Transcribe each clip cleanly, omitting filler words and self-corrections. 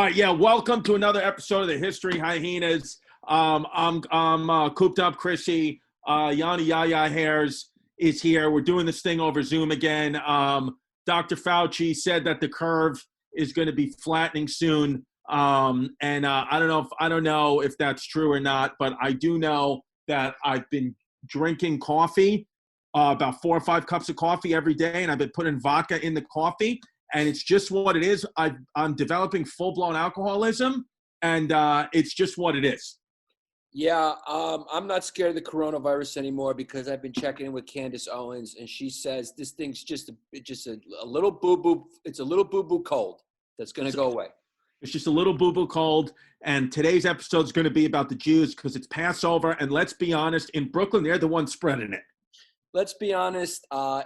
All right, yeah. Welcome to another episode of the History Hyenas. I'm cooped up. Chrissy, Yanni Yaya Hairs is here. We're doing this thing over Zoom again. Dr. Fauci said that the curve is going to be flattening soon. I don't know if that's true or not, but I do know that I've been drinking coffee, about 4 or 5 cups of coffee every day, and I've been putting vodka in the coffee. And it's just what it is. I'm developing full-blown alcoholism, and it's just what it is. Yeah, I'm not scared of the coronavirus anymore because I've been checking in with Candace Owens, and she says this thing's just a little boo-boo. It's a little boo-boo cold that's going to go away. It's just a little boo-boo cold, and today's episode is going to be about the Jews because it's Passover, and let's be honest, in Brooklyn, they're the ones spreading it. Let's be honest. I'm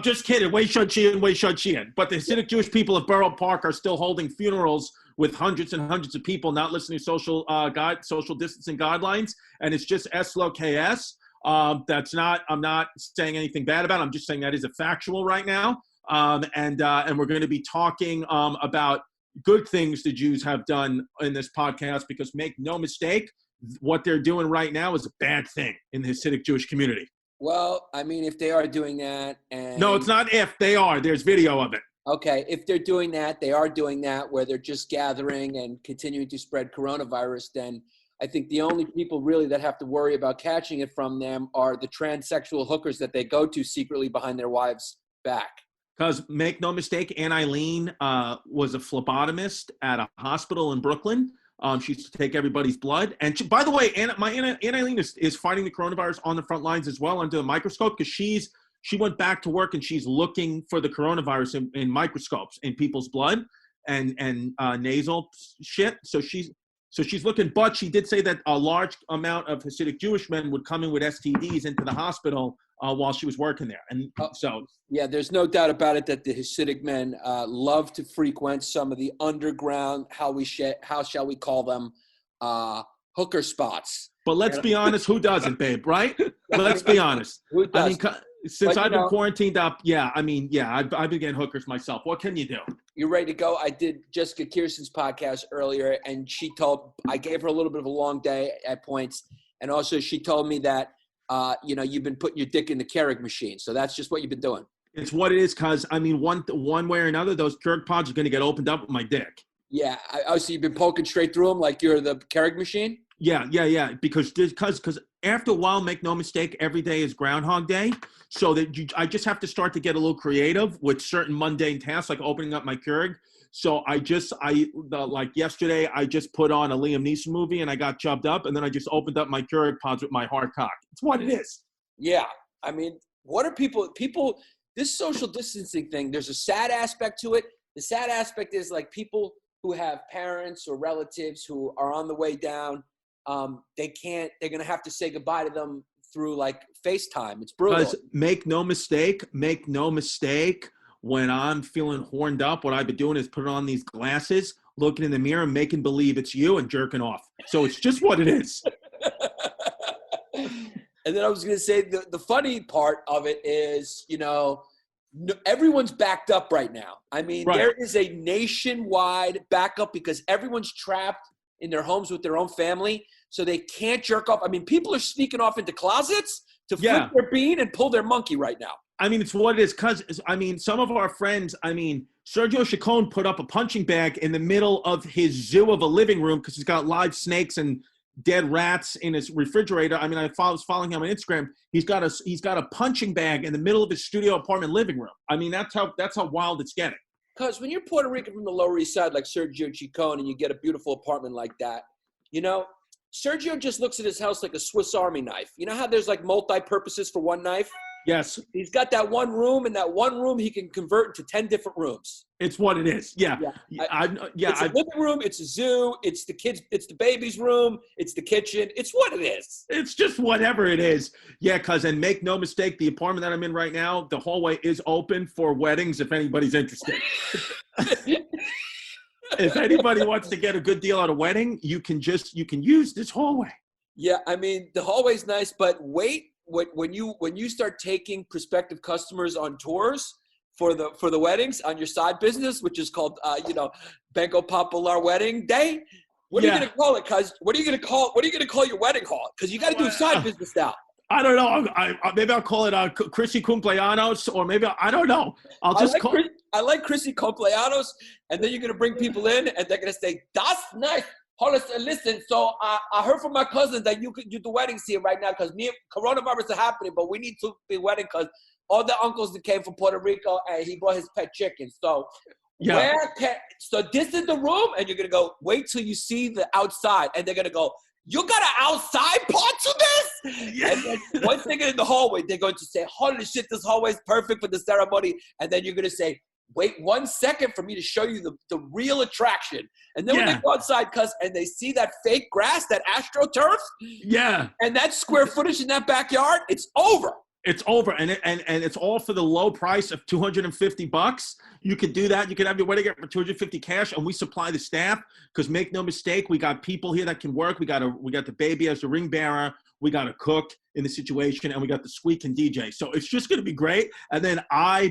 just kidding. Wei Shun. But the Hasidic Jewish people of Borough Park are still holding funerals with hundreds and hundreds of people not listening to social distancing guidelines, and it's just SLOKS. I'm not saying anything bad about it. I'm just saying that is a factual right now. And we're going to be talking about good things the Jews have done in this podcast because make no mistake, what they're doing right now is a bad thing in the Hasidic Jewish community. Well, I mean, if they are doing that, and no, it's not if they are. There's video of it. Okay, if they're doing that, they are doing that where they're just gathering and continuing to spread coronavirus, then I think the only people really that have to worry about catching it from them are the transsexual hookers that they go to secretly behind their wives' back. Because make no mistake, Aunt Eileen was a phlebotomist at a hospital in Brooklyn. She used to take everybody's blood. And she, by the way, Aunt Eileen is fighting the coronavirus on the front lines as well under the microscope because she went back to work and she's looking for the coronavirus in microscopes in people's blood and nasal shit. So she's looking, but she did say that a large amount of Hasidic Jewish men would come in with STDs into the hospital while she was working there. And so yeah, there's no doubt about it that the Hasidic men love to frequent some of the underground, how shall we call them, hooker spots. But let's be honest, who doesn't, babe, right? Let's be honest. Who doesn't? I mean, since I've been quarantined up, I've been getting hookers myself. What can you do? You're ready to go. I did Jessica Kirsten's podcast earlier, and I gave her a little bit of a long day at points. And also she told me that, you've been putting your dick in the Keurig machine. So that's just what you've been doing. It's what it is, because, I mean, one way or another, those Keurig pods are going to get opened up with my dick. Yeah. So you've been poking straight through them like you're the Keurig machine? Yeah. Because after a while, make no mistake, every day is Groundhog Day. So that I just have to start to get a little creative with certain mundane tasks, like opening up my Keurig. So like yesterday, I just put on a Liam Neeson movie and I got chubbed up, and then I just opened up my Keurig pods with my hard cock. It's what it is. Yeah. I mean, what are people, this social distancing thing, there's a sad aspect to it. The sad aspect is like people who have parents or relatives who are on the way down, they're going to have to say goodbye to them through like FaceTime. It's brutal. Because make no mistake, when I'm feeling horned up, what I've been doing is putting on these glasses, looking in the mirror, making believe it's you and jerking off. So it's just what it is. And then I was going to say the funny part of it is, everyone's backed up right now. I mean, right. There is a nationwide backup because everyone's trapped in their homes with their own family, so they can't jerk off. I mean, people are sneaking off into closets to flip their bean and pull their monkey right now. I mean, it's what it is because, some of our friends, Sergio Chacon put up a punching bag in the middle of his zoo of a living room because he's got live snakes and dead rats in his refrigerator. I was following him on Instagram. He's got a punching bag in the middle of his studio apartment living room. I mean, that's how wild it's getting. Because when you're Puerto Rican from the Lower East Side like Sergio Chacon and you get a beautiful apartment like that, Sergio just looks at his house like a Swiss Army knife. You know how there's like multi-purposes for one knife? Yes. He's got that one room, and that one room he can convert into 10 different rooms. It's what it is. Yeah. It's a living room. It's a zoo. It's the kids. It's the baby's room. It's the kitchen. It's what it is. It's just whatever it is. Yeah, and make no mistake, the apartment that I'm in right now, the hallway is open for weddings if anybody's interested. If anybody wants to get a good deal at a wedding, you can use this hallway. Yeah, I mean, the hallway's nice, but wait. When you start taking prospective customers on tours, for the weddings on your side business, which is called Banco Popular Wedding Day. What are you gonna call it? Cuz what are you gonna call your wedding hall? Because you got to do side business now. I don't know. Maybe I'll call it Chrissy Cumpleaños, or maybe I don't know. I like Chrissy Cumpleaños, and then you're gonna bring people in, and they're gonna say, "That's nice." Hold on, listen. So I heard from my cousin that you could do the weddings here right now because coronavirus is happening, but we need to be wedding because all the uncles that came from Puerto Rico, and he brought his pet chicken. So so this is the room, and you're gonna go. Wait till you see the outside, and they're gonna go. You got an outside part to this? Yeah. And then once they get in the hallway, they're going to say, holy shit, this hallway is perfect for the ceremony. And then you're going to say, wait 1 second for me to show you the real attraction. And then when they go outside, and they see that fake grass, that AstroTurf, and that square footage in that backyard, it's over. It's over, and it's all for the low price of $250. You could do that. You could have your wedding for $250 cash, and we supply the staff. Because make no mistake, we got people here that can work. We got the baby as the ring bearer. We got a cook in the situation, and we got the squeak and DJ. So it's just going to be great. And then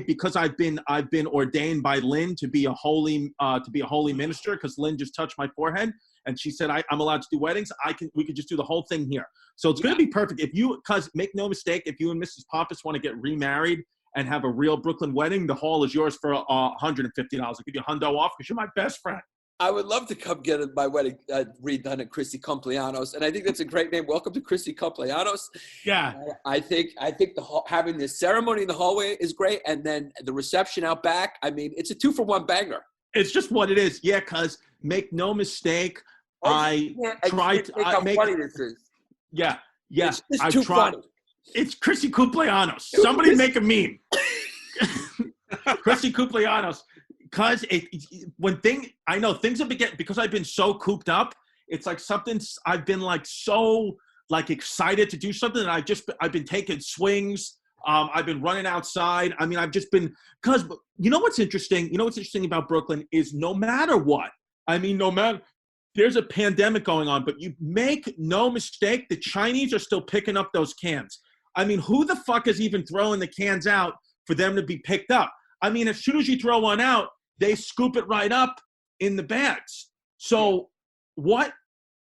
because I've been ordained by Lynn to be a holy minister, because Lynn just touched my forehead. And she said, I'm allowed to do weddings. We could just do the whole thing here. So it's going to be perfect. Because make no mistake, if you and Mrs. Pappas want to get remarried and have a real Brooklyn wedding, the hall is yours for $150. I'll give you a hundo off because you're my best friend. I would love to come get my wedding redone at Chrissy Cumpleaños. And I think that's a great name. Welcome to Chrissy Cumpleaños. Yeah. I think having this ceremony in the hallway is great. And then the reception out back, I mean, it's a 2-for-1 banger. It's just what it is. Yeah, because make no mistake, I tried to make funny this is. Yeah. It's too funny. It's Chrissy Cumpleaños. Somebody make a meme. Chrissy Cumpleaños. Because I know things have been because I've been so cooped up. It's like I've been like so like excited to do something, and I've been taking swings. I've been running outside. I mean, I've just been because you know what's interesting. You know what's interesting about Brooklyn is no matter what. I mean, there's a pandemic going on, but you make no mistake, the Chinese are still picking up those cans. I mean, who the fuck is even throwing the cans out for them to be picked up? I mean, as soon as you throw one out, they scoop it right up in the bags. So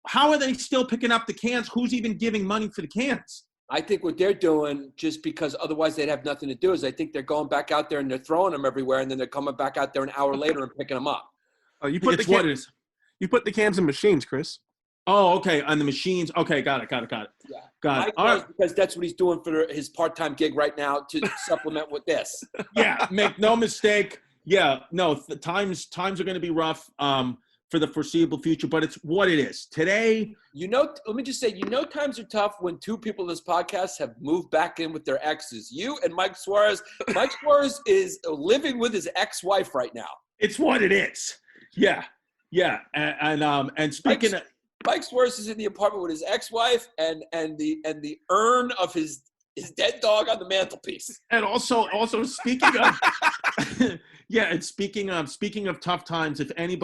how are they still picking up the cans? Who's even giving money for the cans? I think what they're doing, just because otherwise they'd have nothing to do, is I think they're going back out there and they're throwing them everywhere, and then they're coming back out there an hour later and picking them up. Oh, you put the cans in machines, Chris. Oh, okay, on the machines. Okay, got it. Yeah. Got it. All right. Because that's what he's doing for his part-time gig right now to supplement with this. Yeah, make no mistake. Yeah, no, the times are going to be rough for the foreseeable future, but it's what it is. Today, let me just say, times are tough when two people in this podcast have moved back in with their exes. You and Mike Suarez. Mike Suarez is living with his ex-wife right now. It's what it is. Yeah. And speaking of Mike Suarez is in the apartment with his ex-wife and the urn of his dead dog on the mantelpiece. And also speaking of and speaking of tough times, if any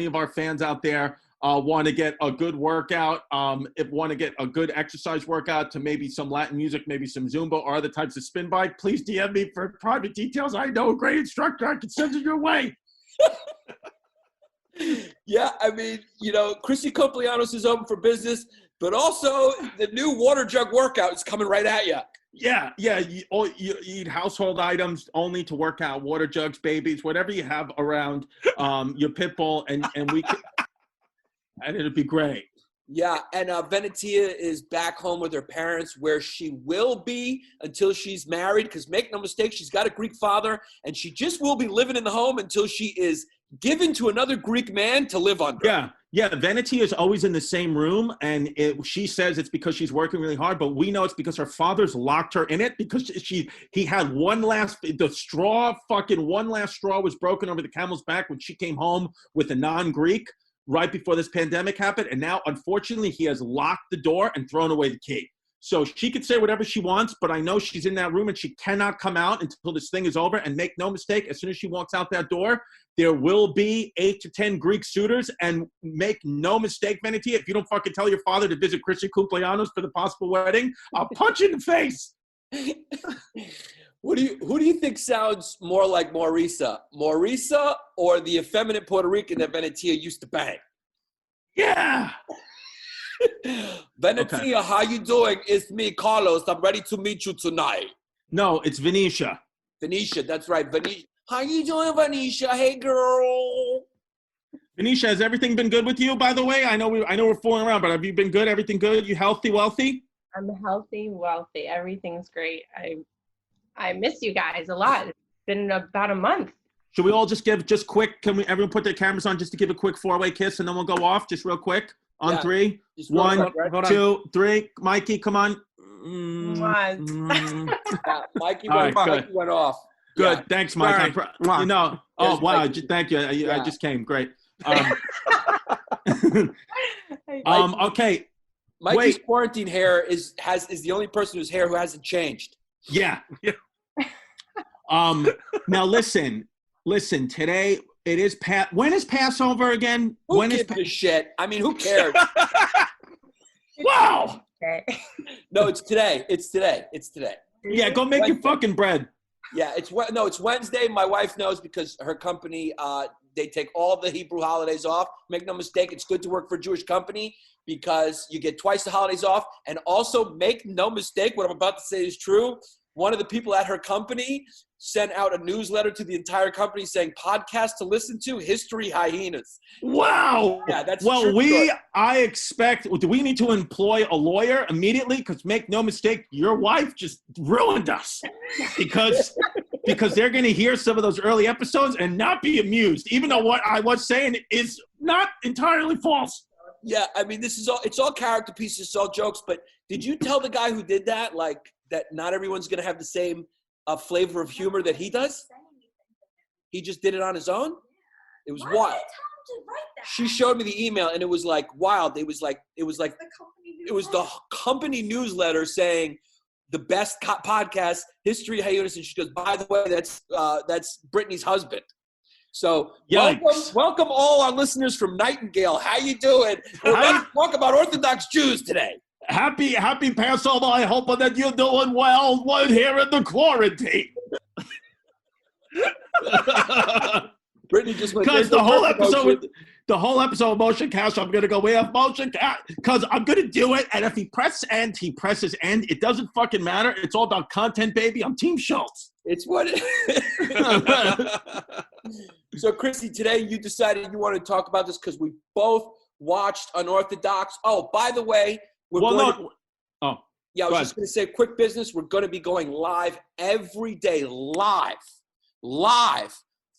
of our fans out there want to get a good workout, want to get a good exercise workout to maybe some Latin music, maybe some Zumba or other types of spin bike, please DM me for private details. I know a great instructor. I can send it your way. Yeah, I mean, Chrissy Cumpleaños is open for business, but also the new water jug workout is coming right at you. Yeah. You eat household items only to work out, water jugs, babies, whatever you have around your pit bull, and we can, and it'll be great. Yeah, and Venetia is back home with her parents, where she will be until she's married, because make no mistake, she's got a Greek father, and she just will be living in the home until she is given to another Greek man to live under. Yeah, Venetia is always in the same room, and she says it's because she's working really hard, but we know it's because her father's locked her in it, because he had one last straw was broken over the camel's back when she came home with a non-Greek right before this pandemic happened, and now, unfortunately, he has locked the door and thrown away the key. So she could say whatever she wants, but I know she's in that room and she cannot come out until this thing is over. And make no mistake, as soon as she walks out that door, there will be 8 to 10 Greek suitors. And make no mistake, Venetia, if you don't fucking tell your father to visit Chrissy Cumpleaños for the possible wedding, I'll punch you in the face. Who do you think sounds more like Maurisa? Maurisa or the effeminate Puerto Rican that Venetia used to bang? Yeah. Venetia, okay. How you doing? It's me, Carlos. I'm ready to meet you tonight. No, it's Venetia. Venetia, that's right. Venetia. How you doing, Venetia? Hey, girl. Venetia, has everything been good with you, by the way? I know we're fooling around, but have you been good? Everything good? You healthy, wealthy? I'm healthy, wealthy. Everything's great. I miss you guys a lot. It's been about a month. Should we all just quick? Can everyone put their cameras on just to give a quick 4-way kiss and then we'll go off just real quick on 3? 1, 2, 3. Mikey, come on. Mikey went off. Good. Yeah. Thanks, Mike. Wow. Thank you. I just came. Great. Okay. Mikey's quarantine hair is the only person whose hair who hasn't changed. Yeah. Now listen. Today it is when is Passover again? Who gives a shit? I mean, who cares? Wow. No, it's today. It's today. Yeah, go make your fucking bread. Yeah, it's Wednesday. My wife knows because her company, they take all the Hebrew holidays off. Make no mistake, it's good to work for a Jewish company because you get twice the holidays off. And also, make no mistake, what I'm about to say is true. One of the people at her company sent out a newsletter to the entire company saying, podcast to listen to, History Hyenas. Wow. Yeah, that's I expect, do we need to employ a lawyer immediately? Because make no mistake, your wife just ruined us. Because they're going to hear some of those early episodes and not be amused, even though what I was saying is not entirely false. Yeah, I mean, it's all character pieces, it's all jokes. But did you tell the guy who did that, that not everyone's going to have the same flavor of humor that he does? He just did it on his own? It was wild. She showed me the email and it was wild. It was the company newsletter saying the best podcast, History Hyenas, and she goes, by the way, that's Brittany's husband. So welcome all our listeners from Nightingale. How you doing? We're going to talk about Orthodox Jews today. Happy Passover. I hope that you're doing well here in the quarantine. Brittany just went, because the whole episode of Motion Cast, I'm going to go, we have Motion Cast, because I'm going to do it, and if he presses end, it doesn't fucking matter. It's all about content, baby. I'm Team Schultz. It's what So, Chrissy, today you decided you want to talk about this because we both watched Unorthodox. Oh, by the way, I was just going to say, quick business. We're going to be going live every day, live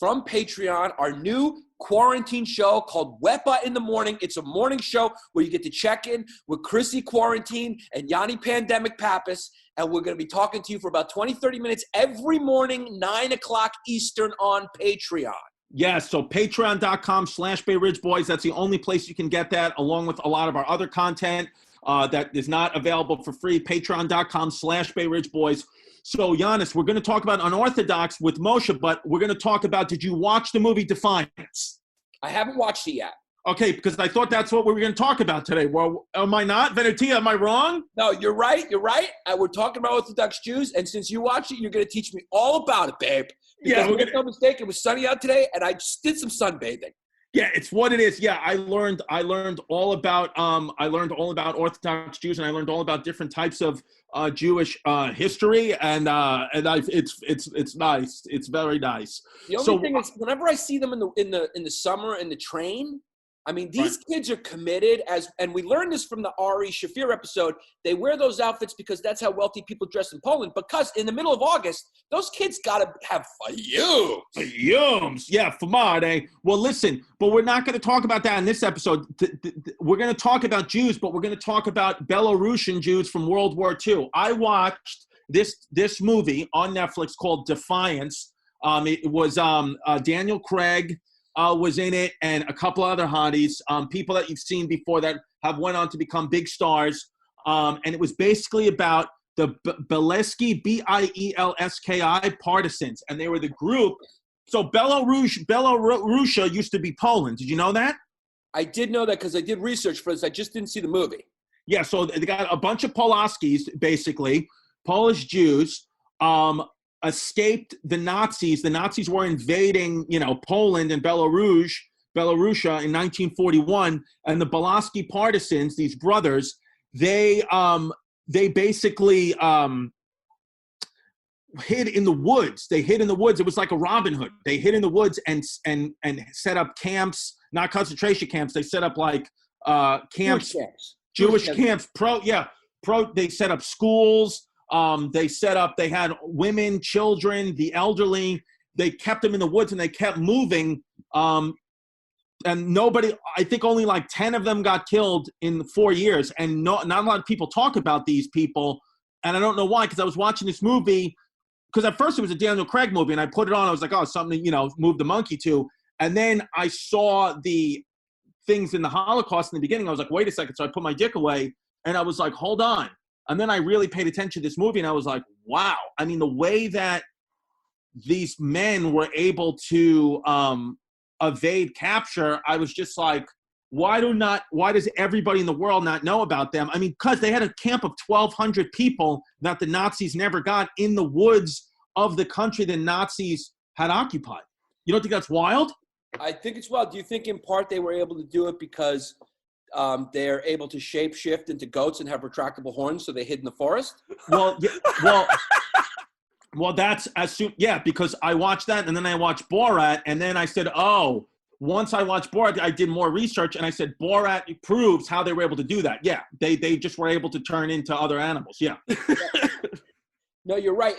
from Patreon, our new quarantine show called Wepa in the Morning. It's a morning show where you get to check in with Chrissy Quarantine and Yanni Pandemic Pappas, and we're going to be talking to you for about 20, 30 minutes every morning, 9 o'clock Eastern on Patreon. Yes, so patreon.com/Bay Ridge Boys. That's the only place you can get that, along with a lot of our other content that is not available for free. Patreon.com/Bay Ridge Boys. So, Giannis, we're going to talk about Unorthodox with Moshe, but we're going to talk about, did you watch the movie Defiance? I haven't watched it yet. Okay, because I thought that's what we were going to talk about today. Well, am I not? Venetia, am I wrong? No, you're right. We're talking about Orthodox Jews, and since you watched it, you're going to teach me all about it, babe. Because make no mistake, it was sunny out today, and I just did some sunbathing. Yeah, it's what it is. Yeah, I learned all about Orthodox Jews, and I learned all about different types of Jewish history, and it's nice. It's very nice. The only thing is, whenever I see them in the summer in the train, I mean, these kids are committed, and we learned this from the Ari Shafir episode. They wear those outfits because that's how wealthy people dress in Poland. Because in the middle of August, those kids got to have fumes. Yeah, famade. Well, listen, but we're not going to talk about that in this episode. We're going to talk about Jews, but we're going to talk about Belarusian Jews from World War II. I watched this movie on Netflix called Defiance. It was Daniel Craig was in it, and a couple other hotties, people that you've seen before that have went on to become big stars. And it was basically about the Bielski, Bielski partisans, and they were the group. So Belarusia used to be Poland. Did you know that? I did know that because I did research for this. I just didn't see the movie. Yeah, so they got a bunch of Polaskis, basically, Polish Jews, escaped the Nazis. The Nazis were invading, Poland and Belarus in 1941, and the Bielski partisans, these brothers, they basically hid in the woods. They hid in the woods. It was like a Robin Hood. They hid in the woods and set up camps, not concentration camps. They set up like camps, Jewish camps. They set up schools. They had women, children, the elderly. They kept them in the woods and they kept moving. And nobody, I think only like 10 of them got killed in 4 years. And not a lot of people talk about these people. And I don't know why, because I was watching this movie, because at first it was a Daniel Craig movie, and I put it on. I was like, oh, something, move the monkey to. And then I saw the things in the Holocaust in the beginning. I was like, wait a second. So I put my dick away, and I was like, hold on. And then I really paid attention to this movie, and I was like, wow. I mean, the way that these men were able to evade capture, I was just like, why does everybody in the world not know about them? I mean, because they had a camp of 1,200 people that the Nazis never got in the woods of the country the Nazis had occupied. You don't think that's wild? I think it's wild. Do you think in part they were able to do it because they're able to shape shift into goats and have retractable horns, so they hid in the forest? Well, that's as soon, because I watched that, and then I watched Borat, and then I said, oh, once I watched Borat, I did more research, and I said, Borat proves how they were able to do that. Yeah, they just were able to turn into other animals. Yeah. No, you're right.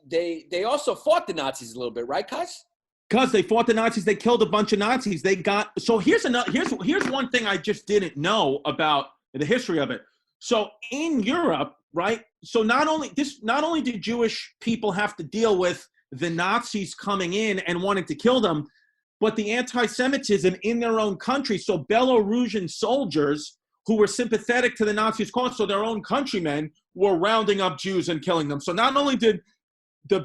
They also fought the Nazis a little bit, right, Cuz? Because they fought the Nazis, they killed a bunch of Nazis. Here's one thing I just didn't know about the history of it. So in Europe, right? So not only did Jewish people have to deal with the Nazis coming in and wanting to kill them, but the anti-Semitism in their own country. So Belarusian soldiers who were sympathetic to the Nazis' cause, so their own countrymen were rounding up Jews and killing them. So not only did the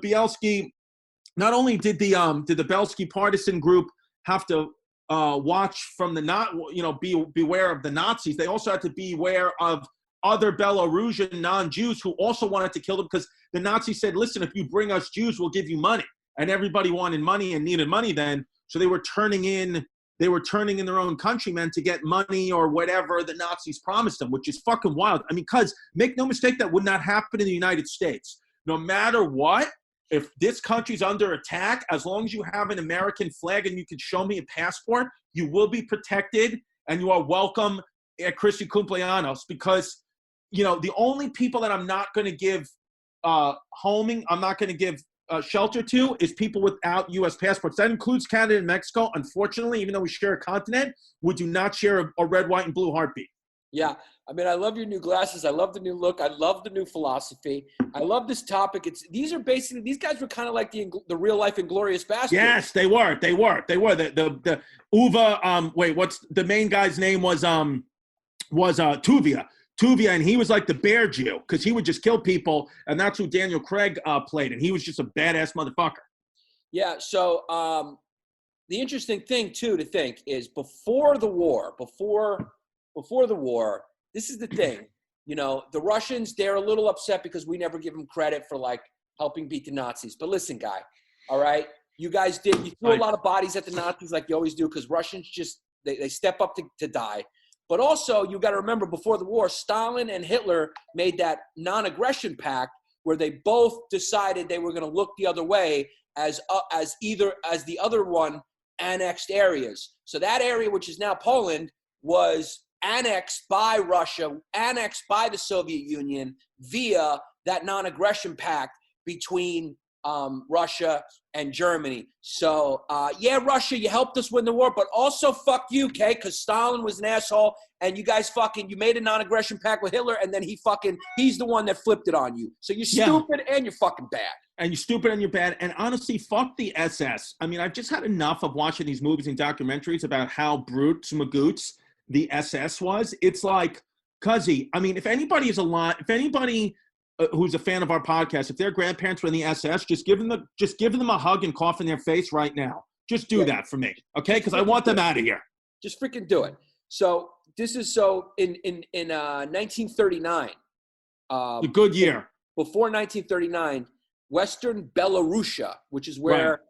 Bielski partisan group have to watch from beware of the Nazis, they also had to beware of other Belarusian non-Jews who also wanted to kill them, because the Nazis said, listen, if you bring us Jews, we'll give you money. And everybody wanted money and needed money then. So they were turning in their own countrymen to get money or whatever the Nazis promised them, which is fucking wild. I mean, because make no mistake, that would not happen in the United States. No matter what, if this country's under attack, as long as you have an American flag and you can show me a passport, you will be protected and you are welcome at Christy Cumpleaños, because, the only people that I'm not going to give shelter to is people without U.S. passports. That includes Canada and Mexico. Unfortunately, even though we share a continent, we do not share a red, white, and blue heartbeat. Yeah. I mean, I love your new glasses. I love the new look. I love the new philosophy. I love this topic. These guys were kind of like the real life Inglourious Basterds. Yes, they were. The Uwe, what's the main guy's name was Tuvia, and he was like the bear Jew, because he would just kill people, and that's who Daniel Craig played, and he was just a badass motherfucker. Yeah, so the interesting thing, too, to think is before the war, this is the thing. The Russians, they're a little upset because we never give them credit for, like, helping beat the Nazis. But listen, guy, all right? You guys you threw a lot of bodies at the Nazis like you always do, because Russians just, they step up to die. But also, you got to remember, before the war, Stalin and Hitler made that non-aggression pact where they both decided they were going to look the other way as the other one annexed areas. So that area, which is now Poland, was annexed by Russia, annexed by the Soviet Union via that non-aggression pact between Russia and Germany. So, Russia, you helped us win the war, but also fuck you, okay? Because Stalin was an asshole, and you guys you made a non-aggression pact with Hitler, and then he's the one that flipped it on you. So you're stupid and you're fucking bad. And you're stupid and you're bad. And honestly, fuck the SS. I mean, I've just had enough of watching these movies and documentaries about how brute Magoots the SS was. It's like, Cuzzy, I mean, if anybody who's a fan of our podcast, if their grandparents were in the SS, just give them a hug and cough in their face right now. Just do that for me, okay? Because I want them out of here. Just freaking do it. So this is in 1939. A good year. Before 1939, Western Belarusia, which is where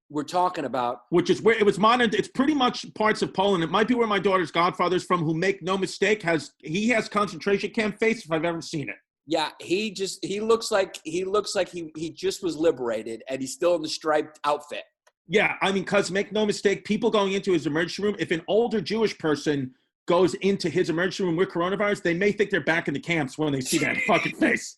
we're talking about. Which is where it was modern. It's pretty much parts of Poland. It might be where my daughter's godfather's from, who, make no mistake, has concentration camp face if I've ever seen it. Yeah, he looks like he just was liberated, and he's still in the striped outfit. Yeah, I mean, because make no mistake, people going into his emergency room, if an older Jewish person goes into his emergency room with coronavirus, they may think they're back in the camps when they see that fucking face.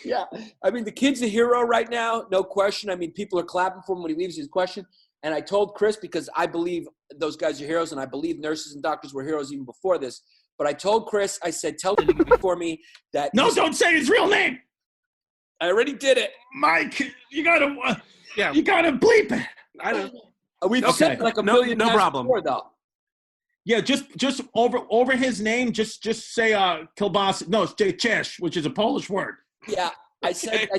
Yeah, I mean, the kid's a hero right now, no question. I mean, people are clapping for him when he leaves his question. And I told Chris, because I believe those guys are heroes, and I believe nurses and doctors were heroes even before this. But I told Chris, I said, tell him for me that. No, don't say his real name. I already did it. Mike, you gotta bleep it. I know. We've said it like a million times problem. before, though. Yeah, just over his name, just say kielbasa. No, it's Chesh, which is a Polish word. Yeah, I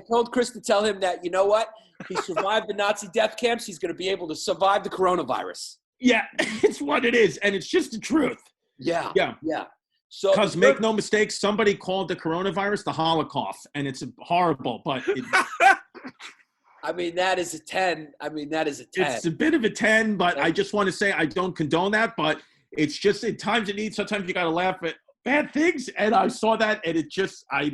told Chris to tell him that, you know what? He survived the Nazi death camps. He's going to be able to survive the coronavirus. Yeah, it's what it is, and it's just the truth. Yeah. So, because make no mistake, somebody called the coronavirus the Holocaust, and it's horrible. But I mean, that is a 10. It's a bit of a 10, but I just want to say I don't condone that. But it's just at times it needs. Sometimes you got to laugh at bad things, and I saw that, and it just I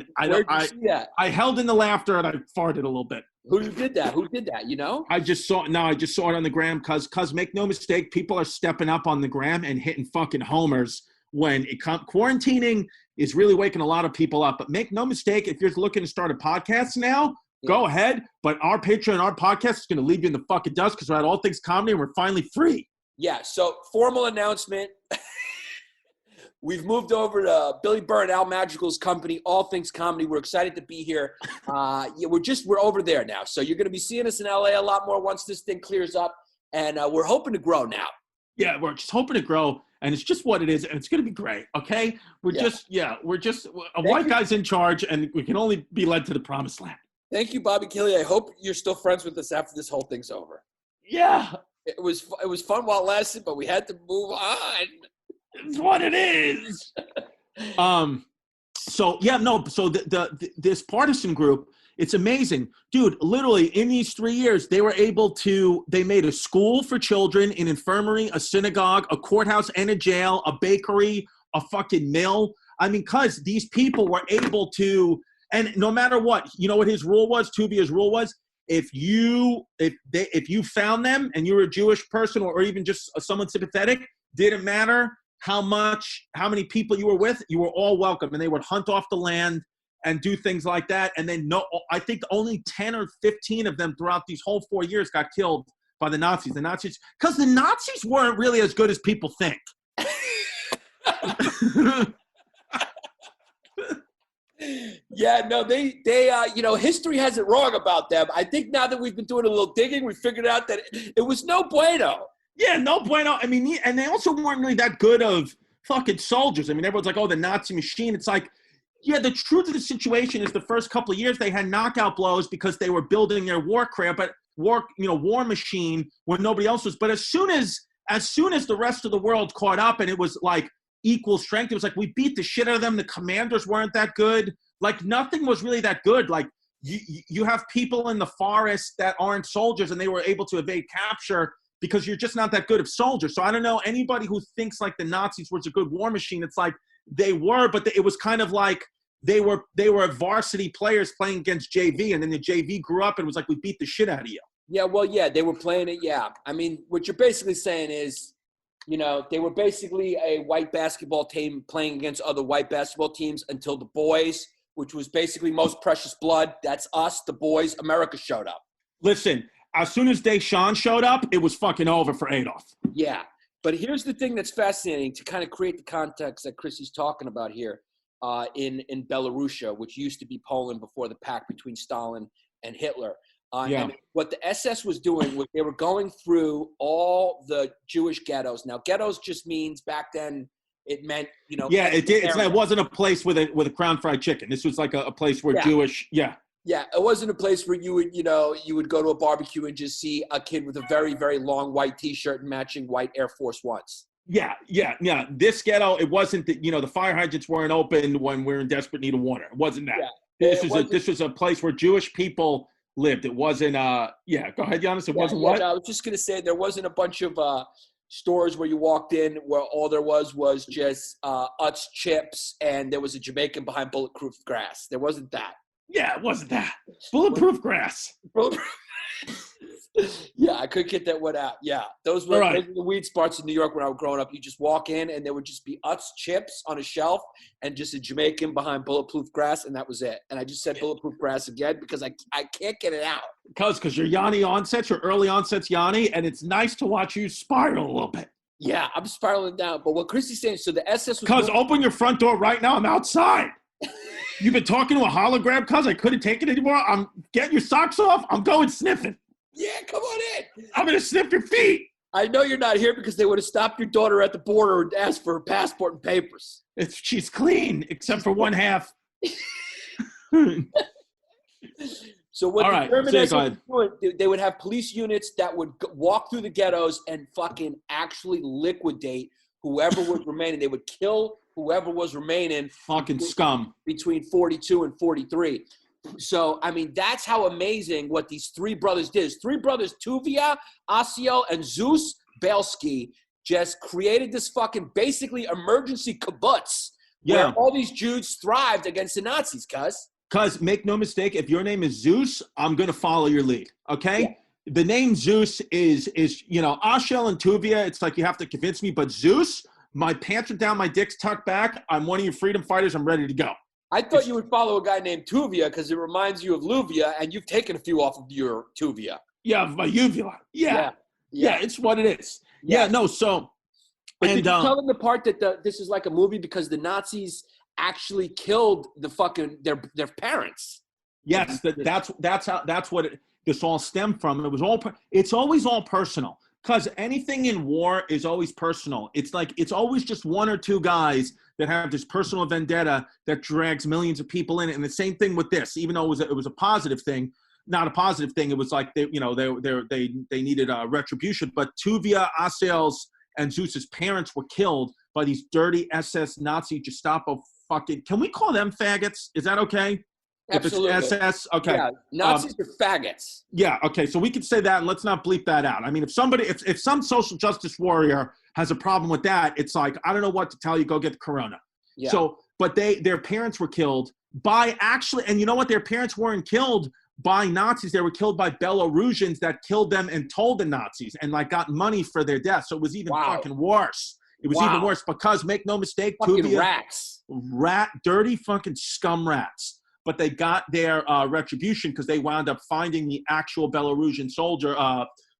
held in the laughter, and I farted a little bit. Who did that? You know? I just saw it on the gram because make no mistake, people are stepping up on the gram and hitting fucking homers when it comes. Quarantining is really waking a lot of people up. But make no mistake, if you're looking to start a podcast now, go ahead. But our Patreon, our podcast is going to leave you in the fucking dust because we're at All Things Comedy and we're finally free. Yeah. So formal announcement. We've moved over to Billy Burr and Al Madrigal's company, All Things Comedy. We're excited to be here. We're over there now. So you're going to be seeing us in LA a lot more once this thing clears up. And we're hoping to grow now. Yeah, we're just hoping to grow. And it's just what it is. And it's going to be great. Okay. We're just a white guy's in charge, and we can only be led to the promised land. Thank you, Bobby Kelly. I hope you're still friends with us after this whole thing's over. Yeah. It was fun while it lasted, but we had to move on. It's what it is. So this partisan group, it's amazing. Dude, literally in these 3 years, they made a school for children, an infirmary, a synagogue, a courthouse and a jail, a bakery, a fucking mill. I mean, cause these people were able to, and no matter what, you know what his rule was, Tuvia's rule was, if you found them and you were a Jewish person or even just someone sympathetic, didn't matter how many people you were with, you were all welcome. And they would hunt off the land and do things like that. And then I think only 10 or 15 of them throughout these whole 4 years got killed by the Nazis. Because the Nazis weren't really as good as people think. Yeah, no, they history has it wrong about them. I think now that we've been doing a little digging, we figured out that it was no bueno. Yeah, no bueno. I mean, and they also weren't really that good of fucking soldiers. I mean, everyone's like, oh, the Nazi machine. It's like, yeah, the truth of the situation is the first couple of years they had knockout blows because they were building their war machine when nobody else was. But as soon as the rest of the world caught up and it was like equal strength, it was like we beat the shit out of them. The commanders weren't that good. Like nothing was really that good. Like you have people in the forest that aren't soldiers and they were able to evade capture because you're just not that good of soldiers. So I don't know anybody who thinks like the Nazis was a good war machine. It's like they were, but it was kind of like they were varsity players playing against JV, and then the JV grew up and was like, we beat the shit out of you. Yeah, well, yeah, they were playing it. Yeah, I mean, what you're basically saying is, they were basically a white basketball team playing against other white basketball teams until the boys, which was basically most precious blood. That's us, the boys. America showed up. Listen. As soon as Deschamps showed up, it was fucking over for Adolf. Yeah. But here's the thing that's fascinating to kind of create the context that Chrissy's talking about here in Belarusia, which used to be Poland before the pact between Stalin and Hitler. And what the SS was doing was they were going through all the Jewish ghettos. Now, ghettos just means back then it meant, Yeah, it did. It wasn't a place with a Crown Fried Chicken. This was like a place where Jewish, Yeah, it wasn't a place where you would go to a barbecue and just see a kid with a very, very long white T-shirt and matching white Air Force Ones. Yeah. This ghetto, it wasn't that, the fire hydrants weren't open when we're in desperate need of water. It wasn't that. This was a place where Jewish people lived. It wasn't. Yeah. Go ahead, Giannis. It wasn't what? No, I was just gonna say there wasn't a bunch of stores where you walked in where all there was just Utz chips and there was a Jamaican behind bulletproof grass. There wasn't that. Yeah, it wasn't that. Bulletproof grass. Yeah, I could get that one out. Yeah, those were the weed spots in New York when I was growing up. You just walk in and there would just be Utz chips on a shelf and just a Jamaican behind bulletproof grass, and that was it. And I just said bulletproof grass again because I can't get it out. Because your Yanni onsets, your early onsets Yanni, and it's nice to watch you spiral a little bit. Yeah, I'm spiraling down. But what Chrissy's saying, so the SS was... Because open your front door right now. I'm outside. You've been talking to a hologram because I couldn't take it anymore. I'm getting your socks off. I'm going sniffing. Yeah, come on in. I'm going to sniff your feet. I know you're not here because they would have stopped your daughter at the border and asked for her passport and papers. She's clean, except for one half. So what the German SS was doing, they would have police units that would walk through the ghettos and fucking actually liquidate whoever was remaining. They would kill whoever was remaining. Fucking scum. Between 42 and 43. So, I mean, that's how amazing what these three brothers did. His three brothers, Tuvia, Asiel, and Zeus Bielski, just created this fucking basically emergency kibbutz where all these Jews thrived against the Nazis, cuz. Because make no mistake, if your name is Zeus, I'm going to follow your lead, okay? Yeah. The name Zeus is Asiel and Tuvia, it's like you have to convince me, but Zeus, my pants are down, my dick's tucked back, I'm one of your freedom fighters, I'm ready to go. I thought you would follow a guy named Tuvia because it reminds you of Luvia, and you've taken a few off of your Tuvia. Yeah, my uvula. Yeah, it's what it is. Yeah, no, so. But did you tell them the part that this is like a movie because the Nazis actually killed the fucking their parents? Yes, that's what this all stemmed from. It's always all personal. Because anything in war is always personal. It's like it's always just one or two guys that have this personal vendetta that drags millions of people in it. And the same thing with this, even though it was a positive thing, not a positive thing. It was like they needed retribution. But Tuvia, Asiel's, and Zeus's parents were killed by these dirty SS Nazi Gestapo fucking. Can we call them faggots? Is that okay? Absolutely. If it's SS, okay. Yeah, Nazis are faggots. Yeah, okay. So we could say that, and let's not bleep that out. I mean, if some social justice warrior has a problem with that, it's like, I don't know what to tell you. Go get the corona. Yeah. So, but their parents were killed by and you know what? Their parents weren't killed by Nazis. They were killed by Belarusians that killed them and told the Nazis and like got money for their death. So it was even fucking worse. It was even worse because make no mistake, fucking rats, dirty fucking scum rats. But they got their retribution because they wound up finding the actual Belarusian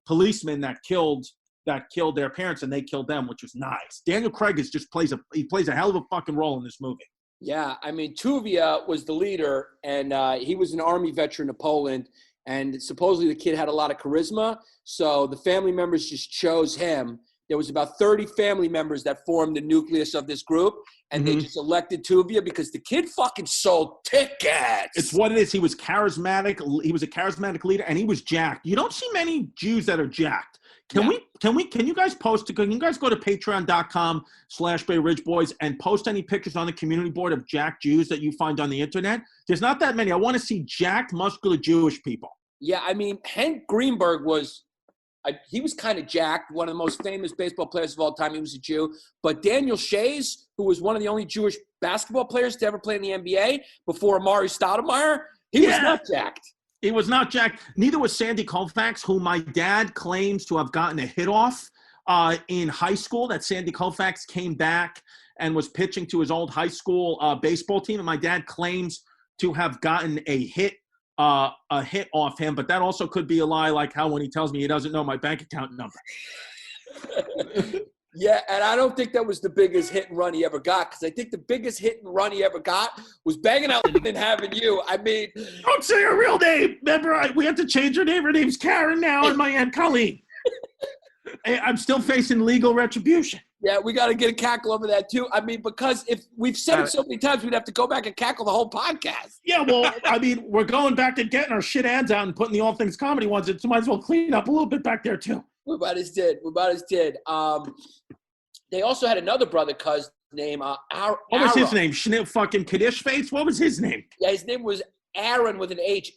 policeman that killed their parents, and they killed them, which was nice. Daniel Craig plays a hell of a fucking role in this movie. Yeah, I mean, Tuvia was the leader, and he was an army veteran of Poland, and supposedly the kid had a lot of charisma, so the family members just chose him. There was about 30 family members that formed the nucleus of this group, and they just elected Tuvia because the kid fucking sold tickets. It's what it is. He was charismatic. He was a charismatic leader, and he was jacked. You don't see many Jews that are jacked. Can you guys go to patreon.com/Bay Ridge Boys and post any pictures on the community board of jacked Jews that you find on the internet? There's not that many. I want to see jacked, muscular Jewish people. Yeah, I mean, Hank Greenberg was he was kind of jacked, one of the most famous baseball players of all time. He was a Jew. But Daniel Shays, who was one of the only Jewish basketball players to ever play in the NBA before Amari Stoudemire, he was not jacked. He was not jacked. Neither was Sandy Koufax, who my dad claims to have gotten a hit off in high school, that Sandy Koufax came back and was pitching to his old high school baseball team. And my dad claims to have gotten a hit off him, but that also could be a lie, like how when he tells me he doesn't know my bank account number. Yeah, and I don't think that was the biggest hit and run he ever got, because I think the biggest hit and run he ever got was banging out and having you. I mean, don't say her real name. Remember, we have to change her name. Her name's Karen now, and my Aunt Colleen. I'm still facing legal retribution. Yeah, we got to get a cackle over that too. I mean, because if we've said it so many times, we'd have to go back and cackle the whole podcast. Yeah, well, I mean, we're going back to getting our shit ads out and putting the All Things Comedy ones in, so might as well clean up a little bit back there too. We about as did. They also had another brother, cuz name. What was his name? Fucking Kaddish Face? What was his name? Yeah, his name was Aaron with an H.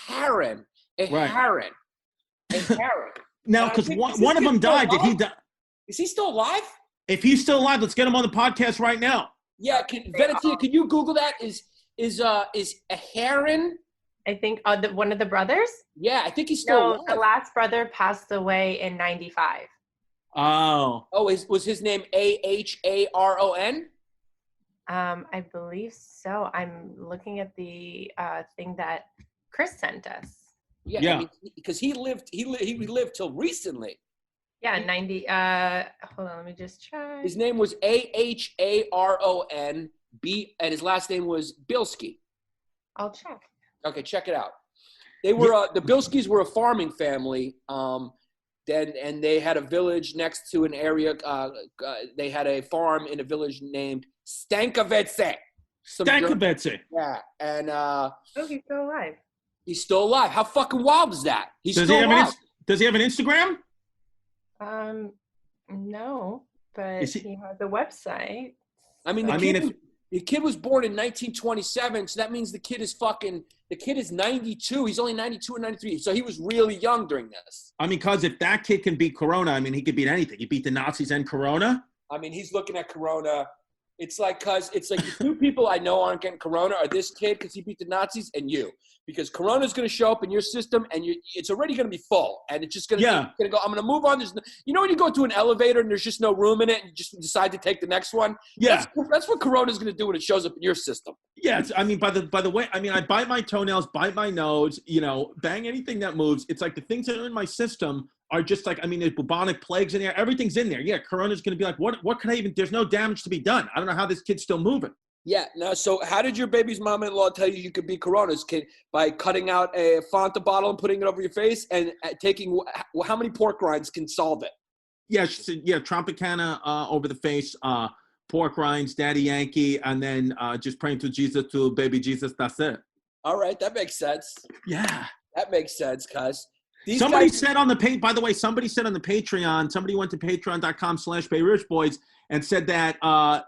Aaron. Right. Aaron. Now, because one of them died. Did he die? Is he still alive? If he's still alive, let's get him on the podcast right now. Yeah, Venetia, can you Google that? Is Aaron? I think one of the brothers. Yeah, I think he's still alive. The last brother passed away in 95. Oh. Was his name Ahron? I believe so. I'm looking at the thing that Chris sent us. Yeah. Because he lived till recently. Yeah, 90. Hold on, let me just try. His name was Ahron B, and his last name was Bielski. I'll check. Okay, check it out. They were the Bielskis were a farming family. And they had a village next to an area. They had a farm in a village named Stankovice. Stankovice. Yeah, and he's still alive. He's still alive. How fucking wild is that? Does he have an Instagram? No, but he has a website. I mean, the kid was born in 1927, so that means the kid is 92. He's only 92 or 93, so he was really young during this. I mean, because if that kid can beat Corona, I mean, he could beat anything. He beat the Nazis and Corona. I mean, he's looking at Corona. It's like the two people I know aren't getting Corona are this kid because he beat the Nazis and you. Because Corona is going to show up in your system and it's already going to be full. And it's just going to go, I'm going to move on. When you go to an elevator and there's just no room in it and you just decide to take the next one? Yeah. That's what Corona is going to do when it shows up in your system. Yeah. I mean, by the way, I mean, I bite my toenails, bite my nose, bang anything that moves. It's like the things that are in my system are just like, I mean, there's bubonic plagues in there. Everything's in there. Yeah. Corona's going to be like, what can I even, there's no damage to be done. I don't know how this kid's still moving. Yeah. No. So how did your baby's mom-in-law tell you could be Corona's kid? By cutting out a Fanta bottle and putting it over your face and taking how many pork rinds can solve it? Yeah. She said, Tropicana over the face, pork rinds, Daddy Yankee, and then just praying to Jesus, to baby Jesus. That's it. All right. That makes sense. Yeah. That makes sense, cuz. Somebody said on the Patreon, somebody went to patreon.com/BayRichBoys and said that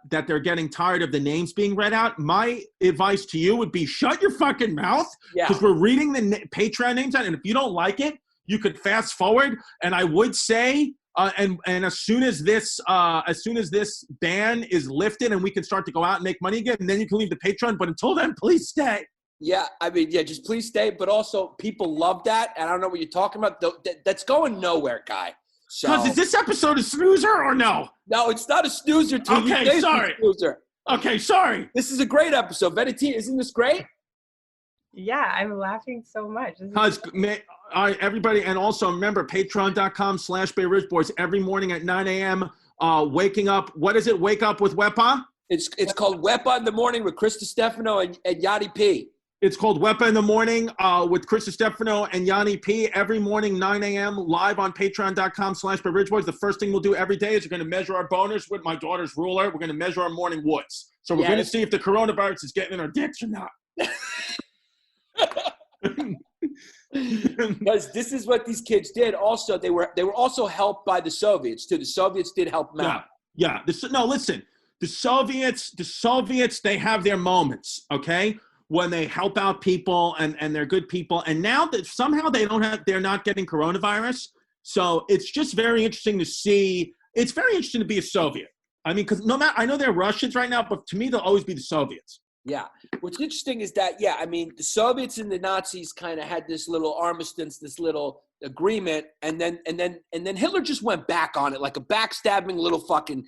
that they're getting tired of the names being read out. My advice to you would be shut your fucking mouth because we're reading the Patreon names out, and if you don't like it, you could fast forward. And I would say, and as soon as this ban is lifted and we can start to go out and make money again, and then you can leave the Patreon. But until then, please stay. Yeah, I mean, just please stay. But also, people love that, and I don't know what you're talking about. That's going nowhere, guy. So, because is this episode a snoozer or no? No, it's not a snoozer. Okay, sorry. Snoozer. Okay, sorry. This is a great episode. Venetia, isn't this great? Yeah, I'm laughing so much. Everybody, and also remember, patreon.com/BayRichBoys every morning at 9 a.m. Waking up. What is it? Wake up with Wepa? It's called Wepa in the Morning with Chris Stefano and Yanni P. It's called Wepa in the Morning with Chris Stefano and Yanni P. Every morning, 9 a.m. live on patreon.com/BayRichBoys. The first thing we'll do every day is we're going to measure our boners with my daughter's ruler. We're going to measure our morning woods. So we're going to see if the coronavirus is getting in our dicks or not. Because this is what these kids did. Also, they were also helped by the Soviets too. The Soviets did help them out. Yeah. Listen. The Soviets, they have their moments, okay, when they help out people and they're good people. And now that somehow they're not getting coronavirus. So it's just very interesting to see. It's very interesting to be a Soviet. I mean, because I know they're Russians right now, but to me, they'll always be the Soviets. Yeah. What's interesting is that, I mean, the Soviets and the Nazis kind of had this little armistice, this little agreement, and then Hitler just went back on it like a backstabbing little fucking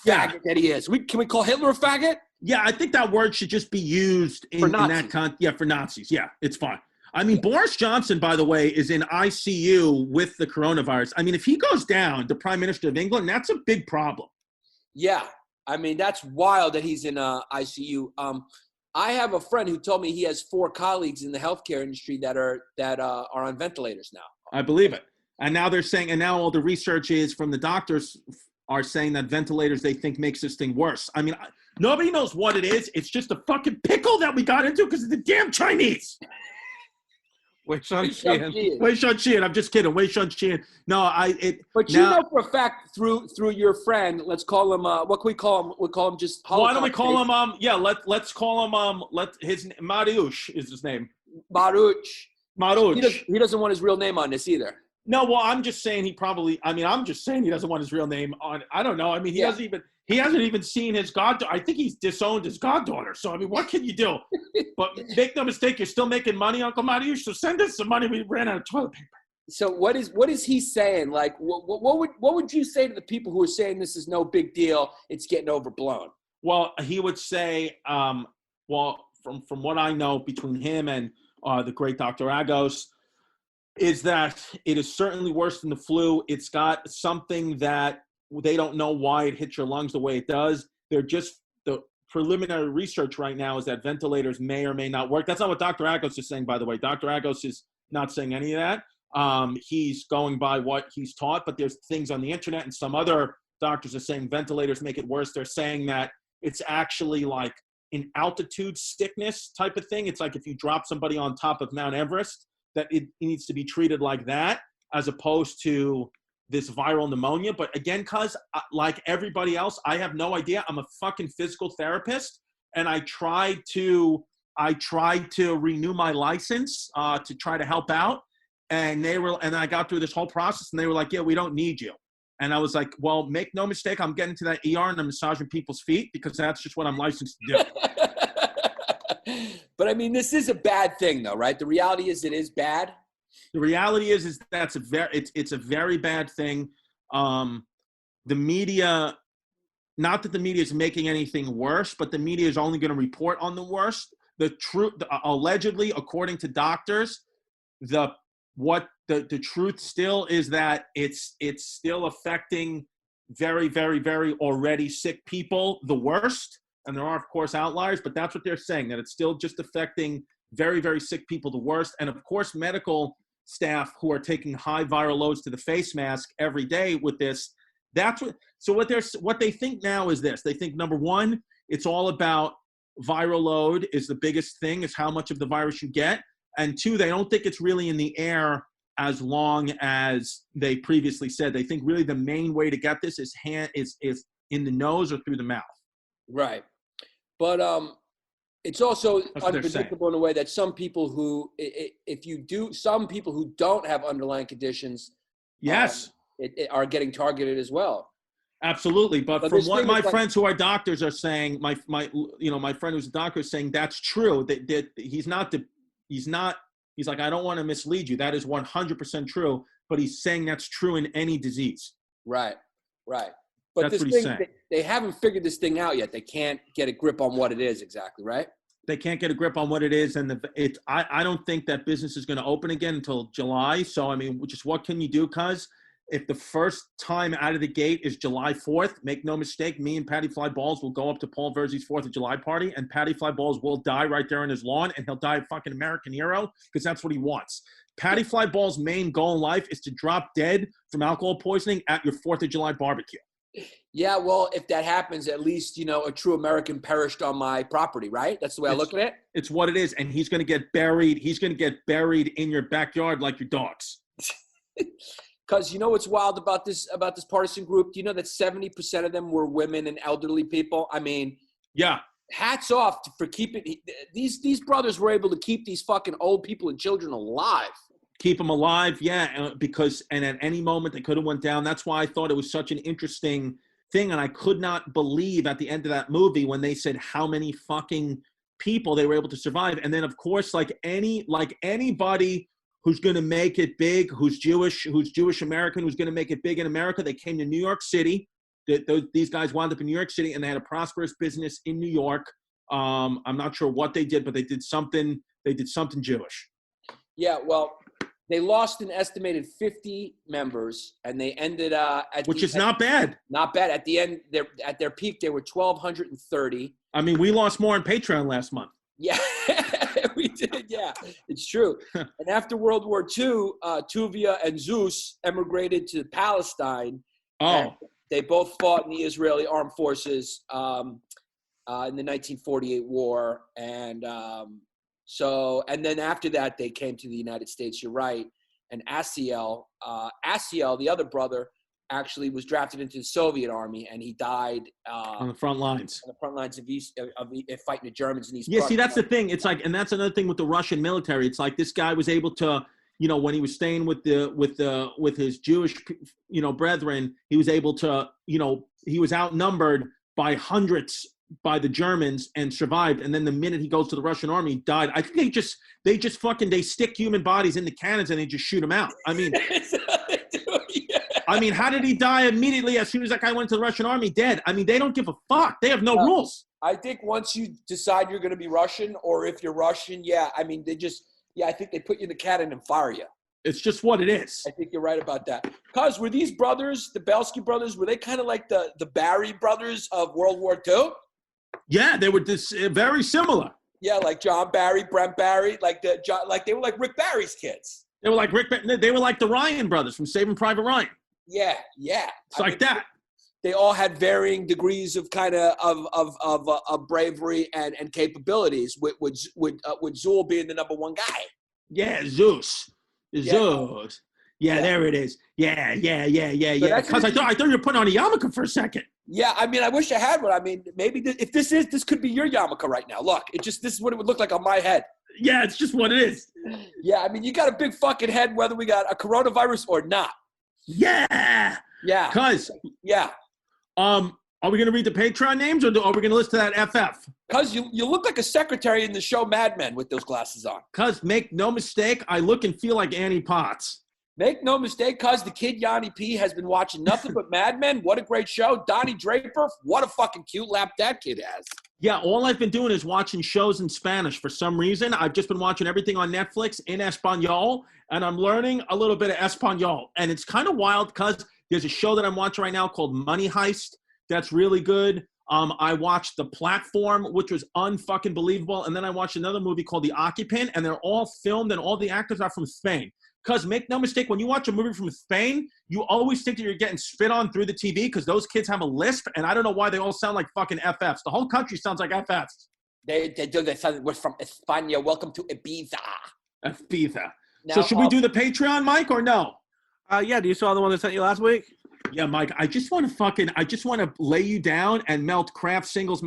faggot that he is. Can we call Hitler a faggot? Yeah, I think that word should just be used in that for Nazis. Yeah, it's fine. I mean, Boris Johnson, by the way, is in ICU with the coronavirus. I mean, if he goes down, the Prime Minister of England, that's a big problem. Yeah. I mean, that's wild that he's in ICU. I have a friend who told me he has 4 colleagues in the healthcare industry that are on ventilators now. I believe it. And now they're saying, and now all the research is from the doctors are saying that ventilators they think makes this thing worse. I mean, nobody knows what it is. It's just a fucking pickle that we got into because of the damn Chinese. Wei Shun Shun Qian. Qian. Wei Shun Qian. I'm just kidding. Wei Shun Qian. No, But you know for a fact through your friend, let's call him. What can we call him? We call him just. Why don't we call him? Let's call him. His Mariusz is his name. Maruch. Maruch. He doesn't want his real name on this either. No, well, I'm just saying he doesn't want his real name on. I don't know. I mean, he hasn't even seen his goddaughter. I think he's disowned his goddaughter. So, I mean, what can you do? But make no mistake, you're still making money, Uncle Mariusz. So send us some money. We ran out of toilet paper. So what is he saying? Like, what would you say to the people who are saying this is no big deal? It's getting overblown. Well, he would say, from what I know between him and the great Dr. Agos, is that it is certainly worse than the flu. It's got something that they don't know why it hits your lungs the way it does. They're just the preliminary research right now is that ventilators may or may not work. That's not what Dr. Agos is saying, by the way. Dr. Agos is not saying any of that. He's going by what he's taught, but there's things on the internet and some other doctors are saying ventilators make it worse. They're saying that it's actually like an altitude sickness type of thing. It's like if you drop somebody on top of Mount Everest, that it needs to be treated like that as opposed to this viral pneumonia. But again, cuz like everybody else, I have no idea. I'm a fucking physical therapist, and I tried to renew my license to try to help out. And I got through this whole process, and they were like, yeah, we don't need you. And I was like, well, make no mistake, I'm getting to that ER and I'm massaging people's feet because that's just what I'm licensed to do. But I mean, this is a bad thing though, right? The reality is it is bad. The reality is that's it's a very bad thing. The media, not that the media is making anything worse, but the media is only going to report on the worst. The truth, allegedly, according to doctors, the truth still is that it's still affecting very, very, very already sick people the worst. And there are, of course, outliers, but that's what they're saying, that it's still just affecting very, very sick people the worst. And of course, medical staff who are taking high viral loads to the face mask every day with this. What they think now is this. They think, number one, it's all about viral load is the biggest thing, is how much of the virus you get. And two, they don't think it's really in the air as long as they previously said. They think really the main way to get this is in the nose or through the mouth. Right. But it's also unpredictable in a way that some people who don't have underlying conditions, yes, are getting targeted as well. Absolutely. But from what my friends who are doctors are saying, my friend who's a doctor is saying that's true. That he's like, I don't want to mislead you. That is 100% true. But he's saying that's true in any disease. Right. But that's what he's saying. They haven't figured this thing out yet. They can't get a grip on what it is exactly, right? They can't get a grip on what it is. And I don't think that business is going to open again until July. So, I mean, just what can you do? Because if the first time out of the gate is July 4th, make no mistake, me and Patty Fly Balls will go up to Paul Verzi's 4th of July party, and Patty Fly Balls will die right there on his lawn, and he'll die a fucking American hero because that's what he wants. Patty Fly Balls' main goal in life is to drop dead from alcohol poisoning at your 4th of July barbecue. Yeah, well, if that happens, at least, a true American perished on my property, right? That's the way I look at it. It's what it is, and he's going to get buried. He's going to get buried in your backyard like your dogs. Because you know what's wild about this partisan group? Do you know that 70% of them were women and elderly people? I mean, yeah. Hats off for keeping these brothers were able to keep these fucking old people and children alive. Keep them alive, yeah, because at any moment they could have went down. That's why I thought it was such an interesting thing, and I could not believe at the end of that movie when they said how many fucking people they were able to survive. And then, of course, like anybody who's going to make it big, who's Jewish American, who's going to make it big in America, they came to New York City. These guys wound up in New York City, and they had a prosperous business in New York. I'm not sure what they did, but they did something Jewish. Yeah, well, they lost an estimated 50 members, and they ended which is not bad. Not bad. At the end, at their peak, they were 1,230. I mean, we lost more on Patreon last month. Yeah, we did. Yeah, it's true. And after World War II, Tuvia and Zeus emigrated to Palestine. Oh. They both fought in the Israeli armed forces in the 1948 war, and So, and then after that, they came to the United States. You're right. And Asiel, the other brother, actually was drafted into the Soviet army, and he died on the front lines. On the front lines of fighting the Germans in East. Yeah, see, that's the thing. It's like, and that's another thing with the Russian military. It's like this guy was able to, when he was staying with his Jewish, brethren, he was able to, he was outnumbered by hundreds by the Germans and survived. And then the minute he goes to the Russian army, he died. I think they stick human bodies into cannons and they just shoot them out. I mean, I mean, how did he die immediately as soon as that guy went to the Russian army? Dead. I mean, they don't give a fuck. They have no rules. I think once you decide you're going to be Russian, or if you're Russian, I mean, I think they put you in the cannon and fire you. It's just what it is. I think you're right about that. Cuz, were these brothers, the Bielski brothers, were they kind of like the Barry brothers of World War II? Yeah, they were very similar. Yeah, like John Barry, Brent Barry, like they were like Rick Barry's kids. They were like they were like the Ryan brothers from Saving Private Ryan. Yeah. It's like that. They all had varying degrees of kind of bravery and capabilities. With Zool being the number one guy. Yeah, Zeus. Zeus. Yeah, there it is. Yeah. Because I thought you were putting on a yarmulke for a second. Yeah, I mean, I wish I had one. I mean, maybe if this could be your yarmulke right now. Look, this is what it would look like on my head. Yeah, it's just what it is. Yeah, I mean, you got a big fucking head, whether we got a coronavirus or not. Yeah. Yeah. Cuz. Yeah. Are we going to read the Patreon names, or are we going to listen to that FF? Cuz you look like a secretary in the show Mad Men with those glasses on. Cuz, make no mistake, I look and feel like Annie Potts. Make no mistake, cuz the kid Yanni P has been watching nothing but Mad Men. What a great show. Donnie Draper, what a fucking cute lap that kid has. Yeah, all I've been doing is watching shows in Spanish for some reason. I've just been watching everything on Netflix in Espanol, and I'm learning a little bit of Espanol. And it's kind of wild because there's a show that I'm watching right now called Money Heist. That's really good. I watched The Platform, which was unfucking believable. And then I watched another movie called The Occupant, and they're all filmed, and all the actors are from Spain. Because make no mistake, when you watch a movie from Spain, you always think that you're getting spit on through the TV because those kids have a lisp, and I don't know why they all sound like fucking FFs. The whole country sounds like FFs. They do. They sound, we're from España. Welcome to Ibiza. Ibiza. Now, so should we do the Patreon, Mike, or no? Yeah. Do you saw the one that sent you last week? Yeah, Mike. I just want to lay you down and melt Kraft singles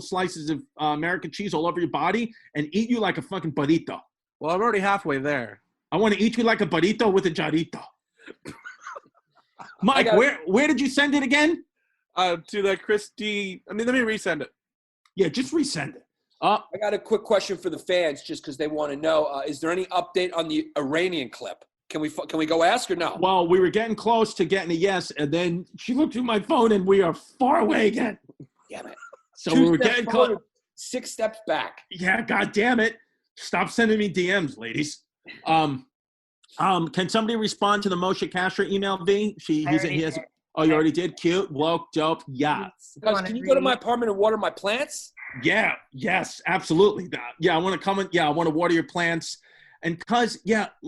slices of American cheese all over your body and eat you like a fucking burrito. Well, I'm already halfway there. I want to eat you like a burrito with a jarrito. Mike, where did you send it again? To the Christie. I mean, let me resend it. Yeah, just resend it. I got a quick question for the fans, just because they want to know. Is there any update on the Iranian clip? Can we go ask or no? Well, we were getting close to getting a yes, and then she looked through my phone, and we are far away again. Damn it! So we were getting close. 6 steps back. Yeah, god damn it! Stop sending me DMs, ladies. Can somebody respond to the Moshe Kasher email, V? He has. Oh, you already did? Cute, woke, dope, yeah. Guys, can you go to my apartment and water my plants? Yeah, yes, absolutely. Yeah, I want to come in. Yeah, I want to water your plants. And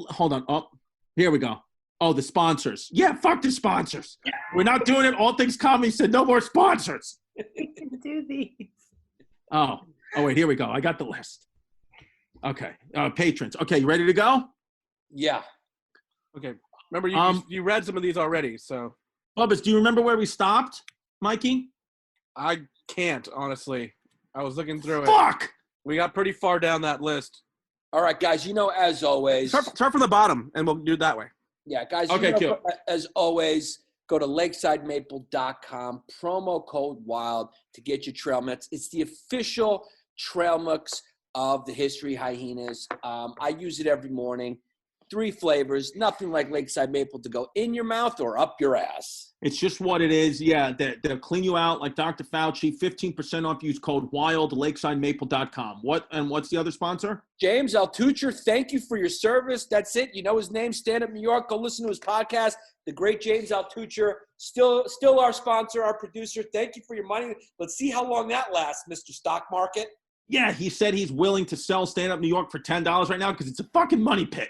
hold on. Oh, here we go. Oh, the sponsors. Yeah, fuck the sponsors. We're not doing it. All Things Comedy said no more sponsors. We can do these. Oh, wait, here we go. I got the list. Okay, patrons. Okay, you ready to go? Yeah. Okay. Remember, you read some of these already, so. Bubba's, do you remember where we stopped, Mikey? I can't, honestly. I was looking through it. Fuck! We got pretty far down that list. All right, guys, as always. Start from the bottom, and we'll do it that way. Yeah, guys, cool. As always, go to lakesidemaple.com, promo code WILD to get your trail mix. It's the official trail mix of the History Hyenas. I use it every morning. 3 flavors, nothing like Lakeside Maple to go in your mouth or up your ass. It's just what it is. Yeah, they'll clean you out like Dr. Fauci. 15% off. Use code WILD, lakesidemaple.com. What's the other sponsor? James Altucher, thank you for your service. That's it. You know his name, Stand Up New York. Go listen to his podcast. The great James Altucher, still our sponsor, our producer. Thank you for your money. Let's see how long that lasts, Mr. Stock Market. Yeah, he said he's willing to sell Stand Up New York for $10 right now because it's a fucking money pit.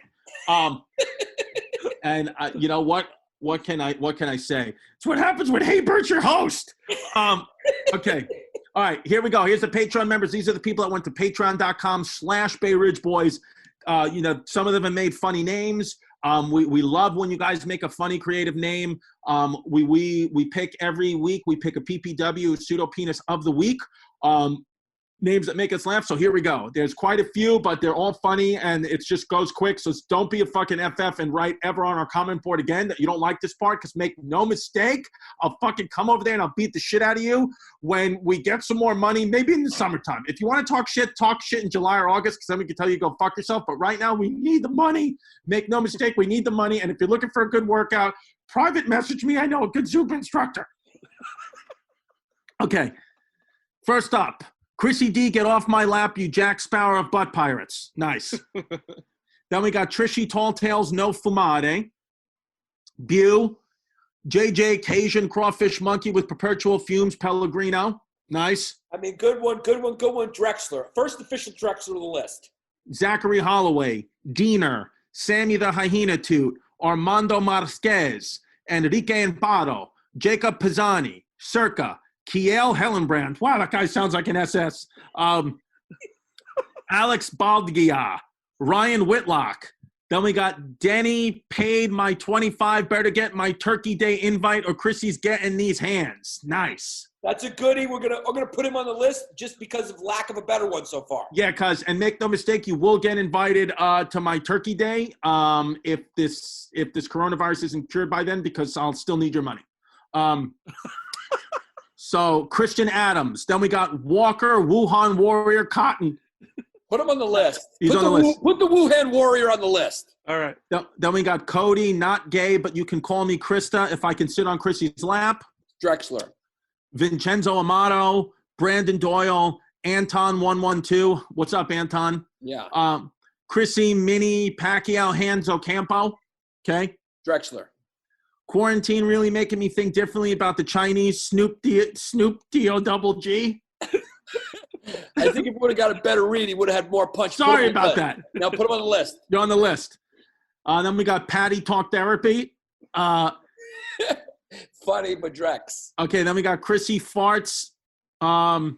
And you know what? What can I say? It's what happens when Hey Bert's your host. Okay. All right, here we go. Here's the Patreon members. These are the people that went to patreon.com/Bay Ridge Boys. Some of them have made funny names. We love when you guys make a funny, creative name. We pick every week. We pick a PPW, pseudo penis of the week. Names that make us laugh. So here we go. There's quite a few, but they're all funny, and it just goes quick. So don't be a fucking FF and write ever on our comment board again that you don't like this part, because make no mistake, I'll fucking come over there and I'll beat the shit out of you when we get some more money, maybe in the summertime. If you want to talk shit in July or August, because then we can tell you go fuck yourself. But right now, we need the money. Make no mistake, we need the money. And if you're looking for a good workout, private message me. I know a good Zumba instructor. Okay. First up. Chrissy D, get off my lap, you Jack Sparrow of butt pirates. Nice. Then we got Trishy Tall Tales, no fumade. Bew. JJ, Cajun Crawfish Monkey with Perpetual Fumes, Pellegrino. Nice. I mean, good one. Drexler. First official Drexler of the list. Zachary Holloway, Diener, Sammy the Hyena Toot, Armando Marquez, Enrique Empado, Jacob Pisani, Circa, Kiel Hellenbrand. Wow, that guy sounds like an SS. Alex Baldgia, Ryan Whitlock. Then we got Denny paid my 25. Better get my Turkey Day invite or Chrissy's getting these hands. Nice. That's a goodie. We're gonna put him on the list just because of lack of a better one so far. Yeah, and make no mistake, you will get invited to my Turkey Day if this coronavirus isn't cured by then, because I'll still need your money. So, Christian Adams. Then we got Walker, Wuhan Warrior, Cotton. Put him on the list. He's on the list. Put the Wuhan Warrior on the list. All right. Then we got Cody, not gay, but you can call me Krista if I can sit on Chrissy's lap. Drexler. Vincenzo Amato, Brandon Doyle, Anton 112. What's up, Anton? Yeah. Chrissy, Minnie, Pacquiao, Hans Ocampo. Okay. Drexler. Quarantine really making me think differently about the Chinese Snoop D-O double G. I think if he would have got a better read, he would have had more punch. Sorry about that. Now put him on the list. You're on the list. Then we got Patty Talk Therapy. Funny, but Drex. Okay, then we got Chrissy Farts. Hold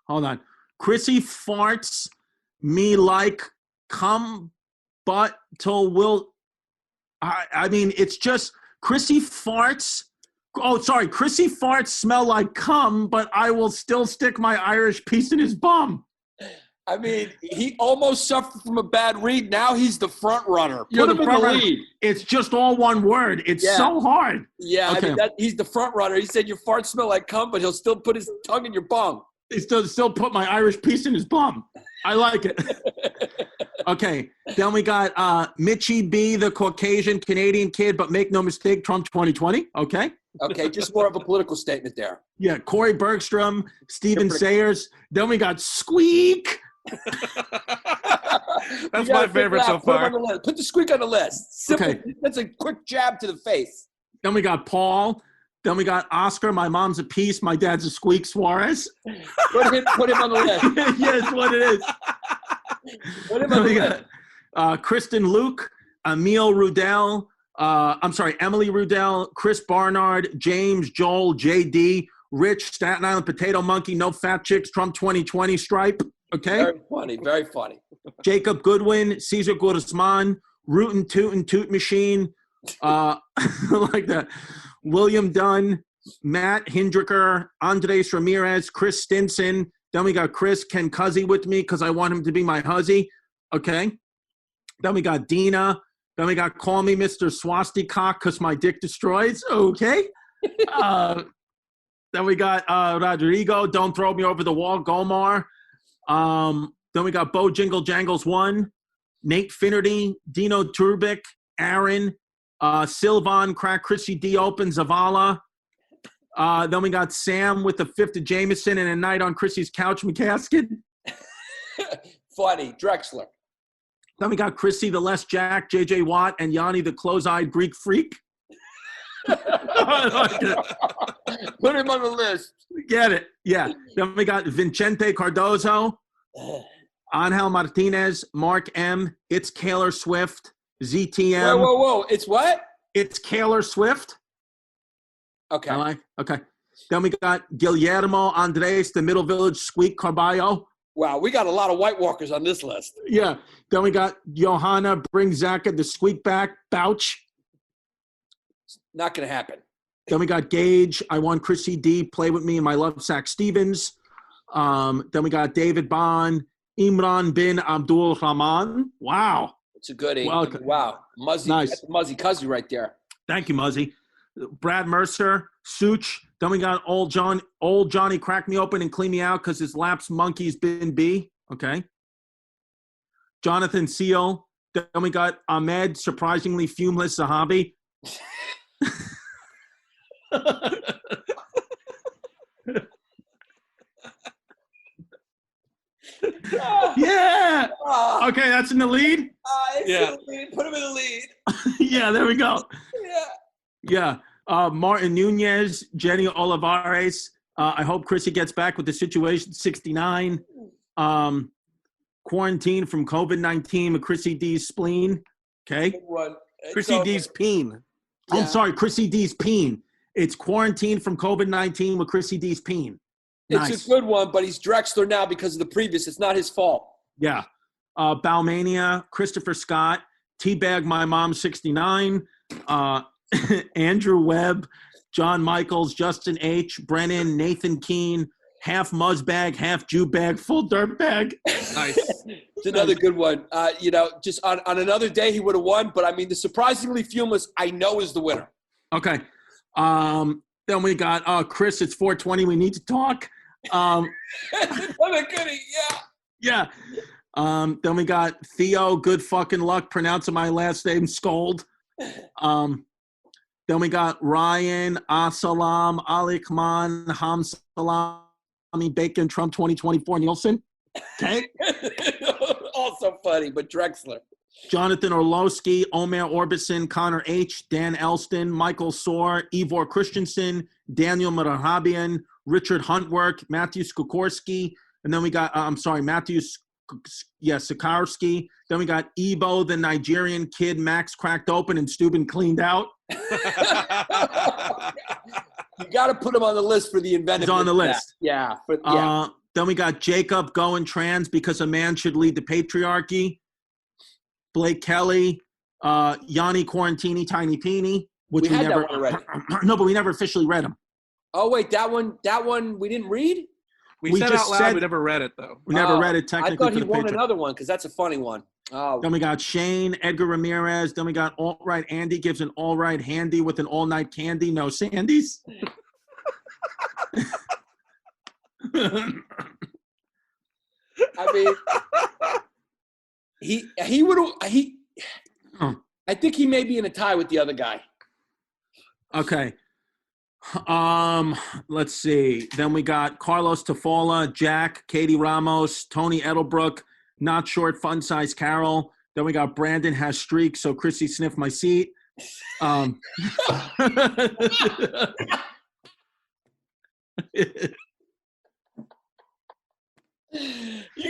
on. Chrissy Farts me like come but till will. I mean, it's just Chrissy Farts. Oh, sorry. Chrissy Farts smell like cum, but I will still stick my Irish piece in his bum. I mean, he almost suffered from a bad read. Now he's the front runner. Put him in the lead. It's just all one word. It's so hard. Yeah, okay. I mean, he's the front runner. He said your farts smell like cum, but he'll still put his tongue in your bum. He still put my Irish piece in his bum. I like it. Okay, then we got Mitchie B, the Caucasian Canadian kid, but make no mistake, Trump 2020. Okay. Okay, just more of a political statement there. Yeah, Corey Bergstrom, Steven Sayers. Then we got Squeak. That's my favorite so far. Put the Squeak on the list. Simple. Okay. That's a quick jab to the face. Then we got Paul. Then we got Oscar. My mom's a piece. My dad's a Squeak Suarez. Put him on the list. Yes, what it is. Put him on the list. Kristen Luke, Emil Rudell. Emily Rudell, Chris Barnard, James, Joel, JD, Rich, Staten Island Potato Monkey, No Fat Chicks, Trump 2020 Stripe. Okay. Very funny. Very funny. Jacob Goodwin, Cesar Guzman, Rootin' Tootin' Toot Machine. Like that. William Dunn, Matt Hindricker, Andres Ramirez, Chris Stinson. Then we got Chris, Ken Cuzzy with me because I want him to be my huzzy. Okay. Then we got Dina. Then we got Call Me Mr. Swastika because my dick destroys. Okay. Then we got Rodrigo, Don't Throw Me Over the Wall, Gomar. Then we got Bo Jingle Jangles 1, Nate Finnerty, Dino Turbic, Aaron, Sylvan, Crack, Chrissy D. Open, Zavala. Then we got Sam with the 5th of Jameson and a night on Chrissy's couch, McCaskill. Funny, Drexler. Then we got Chrissy the Less Jack, JJ Watt, and Yanni the Close-Eyed Greek Freak. I like it. Put him on the list. Get it. Yeah. Then we got Vincente Cardozo, Angel Martinez, Mark M. It's Kaylor Swift, ZTM. Whoa. It's what? It's Kaylor Swift. Okay. Okay. Then we got Guillermo Andres, the Middle Village Squeak Carballo. Wow, we got a lot of White Walkers on this list. Yeah. Then we got Johanna Bring Zaka, the Squeak Back Bouch. Not going to happen. Then we got Gage. I want Chrissy D. Play with me and my love sack Stevens. Then we got David Bond, Imran bin Abdul Rahman. Wow. It's a goodie. Welcome. Wow. Muzzy. Nice. That's Muzzy Cuzzy right there. Thank you, Muzzy. Brad Mercer, Such. Then we got old Johnny Crack Me Open and Clean Me Out because his lapsed monkey's been B. Okay. Jonathan Seal. Then we got Ahmed, surprisingly fumeless Zahabi. Yeah. Okay, that's in the lead. Yeah. Put him in the lead. Yeah, there we go. Yeah. Yeah. Martin Nunez, Jenny Olivares. I hope Chrissy gets back with the situation. 69. Quarantine from COVID-19 with Chrissy D's spleen. Okay. Good one. Chrissy D's peen. I'm sorry, Chrissy D's peen. It's quarantine from COVID-19 with Chrissy D's peen. Nice. It's a good one, but he's Drexler now because of the previous. It's not his fault. Yeah. Balmania, Christopher Scott, Teabag My Mom 69, Andrew Webb, John Michaels, Justin H., Brennan, Nathan Keene, half Muzzbag, half Jewbag, full dirtbag. Nice. It's another good one. Just on another day he would have won, but I mean the surprisingly fumeless I know is the winner. Okay. Then we got Chris, it's 4:20. We need to talk. Another goodie, Yeah. Then we got Theo, good fucking luck pronouncing my last name, Scold. Then we got Ryan, Asalam, Alikman, Ham Salami, Bacon, Trump 2024, Nielsen. Okay. Also funny, but Drexler. Jonathan Orlowski, Omer Orbison, Connor H., Dan Elston, Michael Soar, Ivor Christensen, Daniel Marahabian, Richard Huntwork, Matthew Skokorski, and then we got, Matthew Sikarski. Then we got Ebo, the Nigerian kid, Max cracked open and Steuben cleaned out. You got to put him on the list for the inventive. He's on the list. Yeah. Then we got Jacob going trans because a man should lead the patriarchy. Blake Kelly, Yanni Quarantini, Tiny Peeny, which we never no, but we never officially read them. Oh wait, that one we didn't read? We said out loud, we never read it though. We never read it technically. I thought he won another one because that's a funny one. Oh. Then we got Shane, Edgar Ramirez. Then we got All Right Andy gives an All Right Handy with an all night candy, no Sandies. I mean, he would have. I think he may be in a tie with the other guy. Okay. Let's see. Then we got Carlos Tafala, Jack, Katie Ramos, Tony Edelbrook, Not Short, Fun Size Carol. Then we got Brandon has streaks, so Chrissy sniffed my seat. You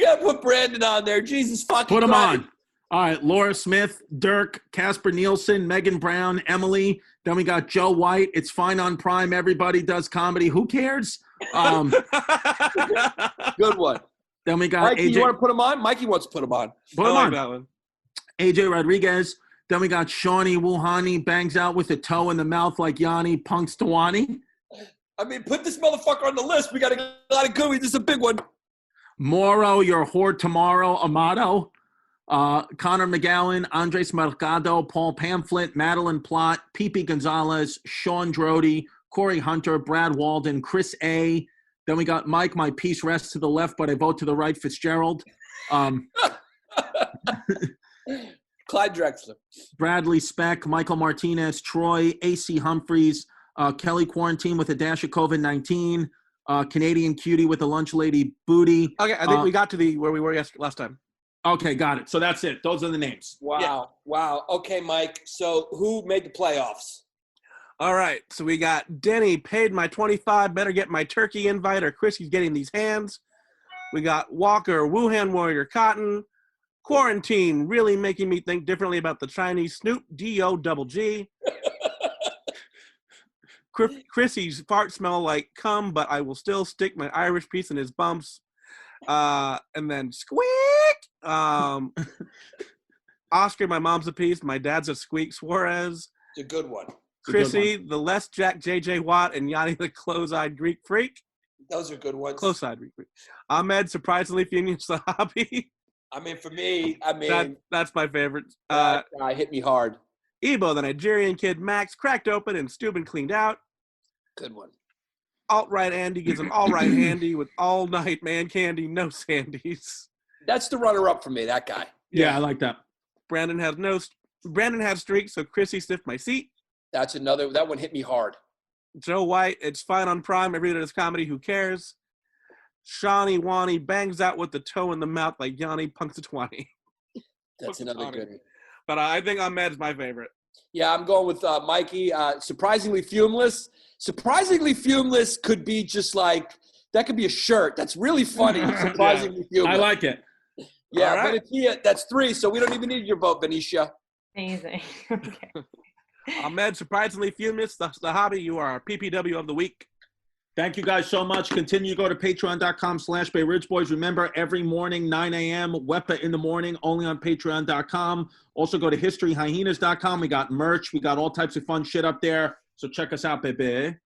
gotta put Brandon on there. Jesus fucking Put him Christ. on. All right, Laura Smith, Dirk, Casper Nielsen, Megan Brown, Emily. Then we got Joe White. It's fine on Prime. Everybody does comedy. Who cares? Good one. Then we got Mikey, AJ. you want to put him on? Mikey wants to put him on. Put him I like on. that one. AJ Rodriguez. Then we got Shawnee Wuhani, bangs out with a toe in the mouth like Yanni, punks Tawani. I mean, put this motherfucker on the list. We got a lot of good ones. This is a big one. Moro, your whore tomorrow, Amato. Connor McGowan, Andres Mercado, Paul Pamphlet, Madeline Plott, Pete Gonzalez, Sean Drody, Corey Hunter, Brad Walden, Chris A. Then we got Mike, my piece rests to the left, but I vote to the right, Fitzgerald. Clyde Drexler. Bradley Speck, Michael Martinez, Troy, AC Humphreys, Kelly Quarantine with a dash of COVID-19, Canadian Cutie with a lunch lady booty. Okay, I think we got to where we were last time. Okay, got it. So that's it. Those are the names. Wow. Yeah. Wow. Okay, Mike. So who made the playoffs? All right, so we got Denny, paid my 25, better get my turkey invite, or Chrissy's getting these hands. We got Walker, Wuhan Warrior Cotton, Quarantine, really making me think differently about the Chinese Snoop, D-O-double-G. Chrissy's fart smell like cum, but I will still stick my Irish piece in his bumps. And then squeak. Oscar, my mom's a piece. My dad's a squeak. Suarez. It's a good one. Chrissy, the less Jack JJ Watt, and Yanni the close-eyed Greek freak. Those are good ones. Close-eyed Greek freak. Ahmed, surprisingly Funious the hobby. I mean, for me, that's my favorite. Hit me hard. Ebo, the Nigerian kid. Max, cracked open and Steuben cleaned out. Good one. Alt-right Andy gives an all-right Andy with all-night man candy, no Sandies. That's the runner-up for me, that guy. Yeah, I like that. Brandon has streaks, so Chrissy sniffed my seat. That's another. That one hit me hard. Joe White, it's fine on Prime. Every bit of this comedy, who cares? Shawnee Wani bangs out with the toe in the mouth like Yanni Punxsutawney. That's another good one. But I think Ahmed's my favorite. Yeah, I'm going with Mikey. Surprisingly fumeless. Surprisingly fumeless could be just like, that could be a shirt. That's really funny. Surprisingly fumeless. I like it. Yeah, right. Benicia, that's 3, so we don't even need your vote, Benicia. Amazing. Okay. Ahmed, surprisingly fumeless. That's the hobby. You are our PPW of the week. Thank you guys so much. Continue to go to patreon.com/Bay Ridge Boys. Remember, every morning, 9 a.m., WEPA in the morning, only on patreon.com. Also go to historyhyenas.com. We got merch. We got all types of fun shit up there. So check us out, baby.